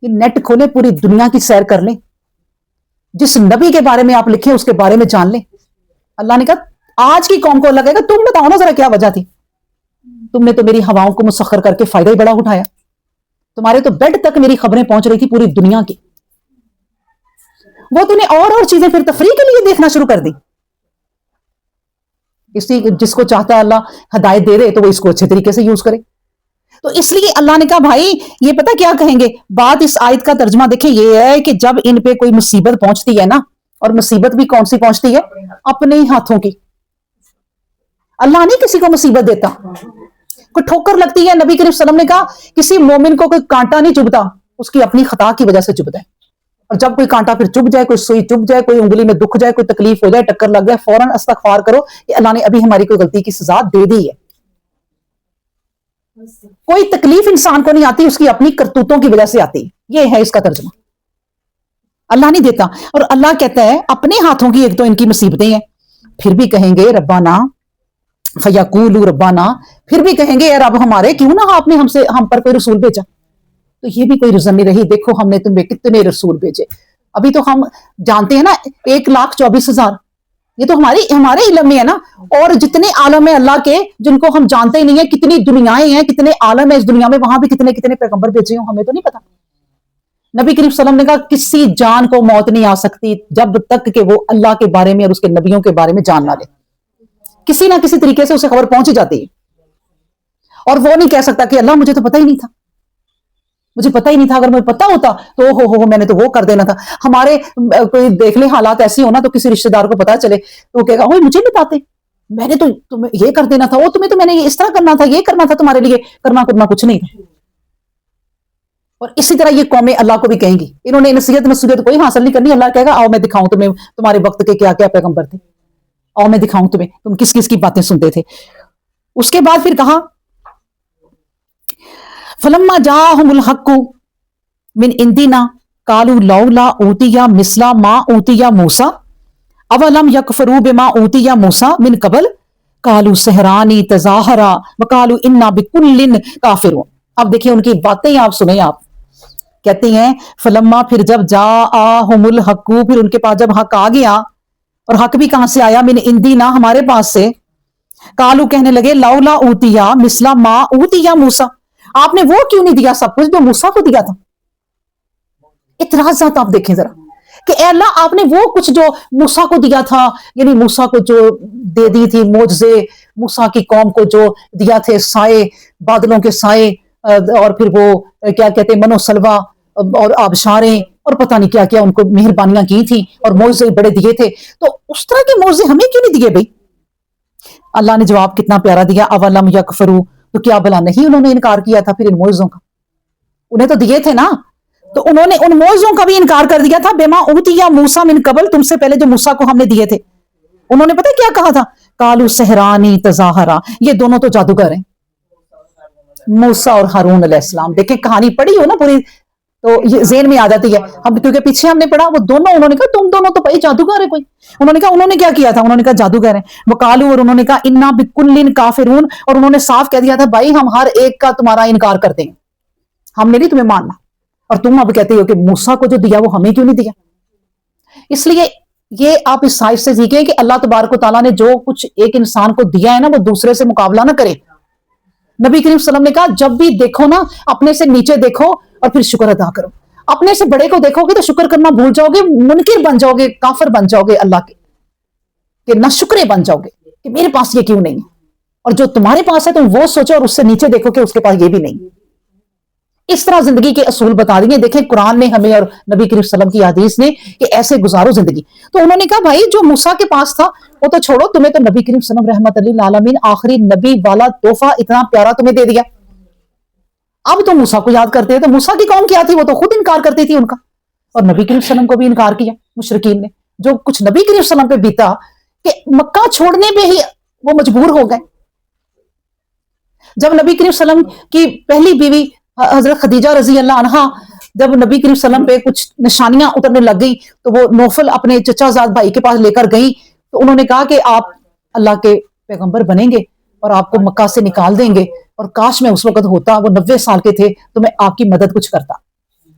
یہ نیٹ کھولے, پوری دنیا کی سیر کر لیں, جس نبی کے بارے میں آپ لکھیں اس کے بارے میں جان لیں. اللہ نے کہا آج کی قوم کو اللہ کہے گا تم بتاؤ نا ذرا کیا وجہ تھی, تم نے تو میری ہواؤں کو مسخر کر کے فائدہ ہی بڑا اٹھایا, تمہارے تو بیڈ تک میری خبریں پہنچ رہی تھی پوری دنیا کی, وہ تم نے اور چیزیں پھر تفریح کے لیے دیکھنا شروع کر دی. جس کو چاہتا ہے اللہ ہدایت دے تو وہ اس کو اچھے طریقے سے یوز کرے. تو اس لیے اللہ نے کہا بھائی یہ پتہ کیا کہیں گے, بات اس آیت کا ترجمہ دیکھیں یہ ہے کہ جب ان پہ کوئی مصیبت پہنچتی ہے نا, اور مصیبت بھی کون سی پہنچتی ہے, اپنے ہی ہاتھوں کی. اللہ نہیں کسی کو مصیبت دیتا, کوئی ٹھوکر لگتی ہے, نبی کریم صلی اللہ علیہ وسلم نے کہا کسی مومن کو کوئی کانٹا نہیں چبھتا, اس کی اپنی خطا کی وجہ سے چبھتا ہے. اور جب کوئی کانٹا پھر چبھ جائے, کوئی سوئی چبھ جائے, کوئی انگلی میں دکھ جائے, کوئی تکلیف ہو جائے, ٹکر لگ جائے, فوراً استغفار کرو کہ اللہ نے ابھی ہماری کوئی غلطی کی سزا دے دی ہے. کوئی تکلیف انسان کو نہیں آتی, اس کی اپنی کرتوتوں کی وجہ سے آتی. یہ ہے اس کا ترجمہ. اللہ نہیں دیتا, اور اللہ کہتا ہے اپنے ہاتھوں کی ایک تو ان کی مصیبتیں ہیں, پھر بھی کہیں گے ربنا فیقولوا ربنا, پھر بھی کہیں گے اے رب ہمارے کیوں نہ آپ نے ہم پر کوئی رسول بھیجا. تو یہ بھی کوئی رزن نہیں رہی, دیکھو ہم نے تمہیں کتنے رسول بھیجے. ابھی تو ہم جانتے ہیں نا 1,24,000, یہ تو ہمارے علم میں ہے نا. اور جتنے عالم ہیں اللہ کے جن کو ہم جانتے ہی نہیں ہیں, کتنی دنیایں ہیں, کتنے عالم ہیں اس دنیا میں, وہاں بھی کتنے کتنے پیغمبر بھیجے ہوں, ہمیں تو نہیں پتا. نبی کریم صلی اللہ علیہ وسلم نے کہا کسی جان کو موت نہیں آ سکتی جب تک کہ وہ اللہ کے بارے میں اور اس کے نبیوں کے بارے میں جان نہ لے. کسی نہ کسی طریقے سے اسے خبر پہنچ ہی جاتی ہے, اور وہ نہیں کہہ سکتا کہ اللہ مجھے تو پتہ ہی نہیں تھا, مجھے پتہ ہی نہیں تھا, اگر مجھے پتہ ہوتا تو ہو میں نے تو وہ کر دینا تھا. ہمارے کوئی دیکھ لے حالات ایسی ہونا, تو کسی رشتہ دار کو پتا چلے تو وہ کہے گا مجھے بتاتے, میں نے تو تمہیں یہ کر دینا تھا, وہ تمہیں تو میں نے اس طرح کرنا تھا, یہ کرنا تھا, تمہارے لیے کرنا کچھ نہیں تھا. اور اسی طرح یہ قومیں اللہ کو بھی کہیں گی, انہوں نے نصیحت کوئی حاصل نہیں کرنی. اللہ کہے گا آؤ میں دکھاؤں تمہیں تمہارے وقت کے کیا کیا پیغمبر تھے, آؤ میں دکھاؤں تمہیں تم کس کس کی باتیں سنتے تھے. اس کے بعد پھر کہا فلما جاءہم الحق من عندنا قالوا لولا اوتی مثل ما اوتی موسیٰ اولم یکفروا بما اوتی موسیٰ من قبل قالوا سحران تظاہرا وقالوا انا بکل کافرون. اب دیکھیں ان کی باتیں آپ سنیں. آپ کہتے ہیں فلما, پھر جب جاءہم الحق, پھر ان کے پاس جب حق آ گیا, اور حق بھی کہاں سے آیا, من عندنا ہمارے پاس سے, قالوا کہنے لگے لولا اوتی مثل ما اوتی موسیٰ, آپ نے وہ کیوں نہیں دیا سب کچھ جو موسیٰ کو دیا تھا. اعتراضات آپ دیکھیں ذرا کہ اے اللہ آپ نے وہ کچھ جو موسیٰ کو دیا تھا, یعنی موسیٰ کو جو دے دی تھی معجزے, موسیٰ کی قوم کو جو دیا تھے سائے, بادلوں کے سائے, اور پھر وہ کیا کہتے ہیں منو سلوا اور آبشاریں, اور پتہ نہیں کیا کیا ان کو مہربانیاں کی تھی, اور معجزے بڑے دیے تھے, تو اس طرح کے معجزے ہمیں کیوں نہیں دیے بھائی. اللہ نے جواب کتنا پیارا دیا, اولم یکفروا, تو کیا بلا نہیں انہوں نے انکار کیا تھا پھر ان معجزوں کا, انہیں تو دیے تھے نا, تو انہوں نے ان معجزوں کا بھی انکار کر دیا تھا. بما اوتی موسیٰ من قبل, تم سے پہلے جو موسیٰ کو ہم نے دیے تھے, انہوں نے پتہ کیا کہا تھا, قالوا سحرانی تظاہرا, یہ دونوں تو جادوگر ہیں, موسیٰ اور ہارون علیہ السلام. دیکھیں کہانی پڑھی ہو نا پوری تو یہ ذہن میں آ جاتی ہے, ہم کیونکہ پیچھے ہم نے پڑھا وہ دونوں, انہوں نے کہا تم دونوں تو بھائی جادوگر ہے کوئی, انہوں نے کہا انہوں نے کیا کیا تھا, انہوں نے کہا جادوگر ہیں. وقالوا, اور انہوں نے کہا انا بکل کافرون, اور انہوں نے صاف کہہ دیا تھا بھائی ہم ہر ایک کا تمہارا انکار کرتے ہیں, ہم نے نہیں تمہیں ماننا, اور تم اب کہتے ہو کہ موسیٰ کو جو دیا وہ ہمیں کیوں نہیں دیا. اس لیے یہ آپ اس سائز سے سیکھیں کہ اللہ تبارک و تعالیٰ نے جو کچھ ایک انسان کو دیا ہے نا, وہ دوسرے سے مقابلہ نہ کرے. نبی کریم صلی اللہ علیہ وسلم نے کہا جب بھی دیکھو نا اپنے سے نیچے دیکھو اور پھر شکر ادا کرو. اپنے سے بڑے کو دیکھو گے تو شکر کرنا بھول جاؤ گے, منکر بن جاؤ گے, کافر بن جاؤ گے اللہ کے, کہ نہ شکرے بن جاؤ گے کہ میرے پاس یہ کیوں نہیں ہے, اور جو تمہارے پاس ہے تم وہ سوچو اور اس سے نیچے دیکھو کہ اس کے پاس یہ بھی نہیں. اس طرح زندگی کے اصول بتا دیے. دیکھیں قرآن نے ہمیں اور نبی کریم صلی اللہ علیہ وسلم کی حدیث نے کہ ایسے گزارو زندگی. تو انہوں نے کہا بھائی جو موسیٰ کے پاس تھا وہ تو چھوڑو, تمہیں تو نبی کریم صلی اللہ علیہ وسلم رحمت للعالمین آخری نبی والا تحفہ اتنا پیارا تمہیں دے دیا. اب تو موسیٰ کو یاد کرتے ہیں, تو موسیٰ کی قوم کیا تھی, وہ تو خود انکار کرتی تھی ان کا, اور نبی کریم صلی اللہ علیہ وسلم کو بھی انکار کیا مشرکین نے. جو کچھ نبی کریم صلی اللہ علیہ وسلم پہ بیتا کہ مکہ چھوڑنے پہ ہی وہ مجبور ہو گئے. جب نبی کریم صلی اللہ علیہ وسلم کی پہلی بیوی حضرت خدیجہ رضی اللہ عنہا جب نبی کریم صلی اللہ علیہ وسلم پہ کچھ نشانیاں اترنے لگ گئی, تو وہ نوفل اپنے چچا زاد بھائی کے پاس لے کر گئیں. تو انہوں نے کہا کہ آپ اللہ کے پیغمبر بنیں گے اور آپ کو مکہ سے نکال دیں گے, اور کاش میں اس وقت ہوتا, وہ 90 سال کے تھے, تو میں آپ کی مدد کچھ کرتا.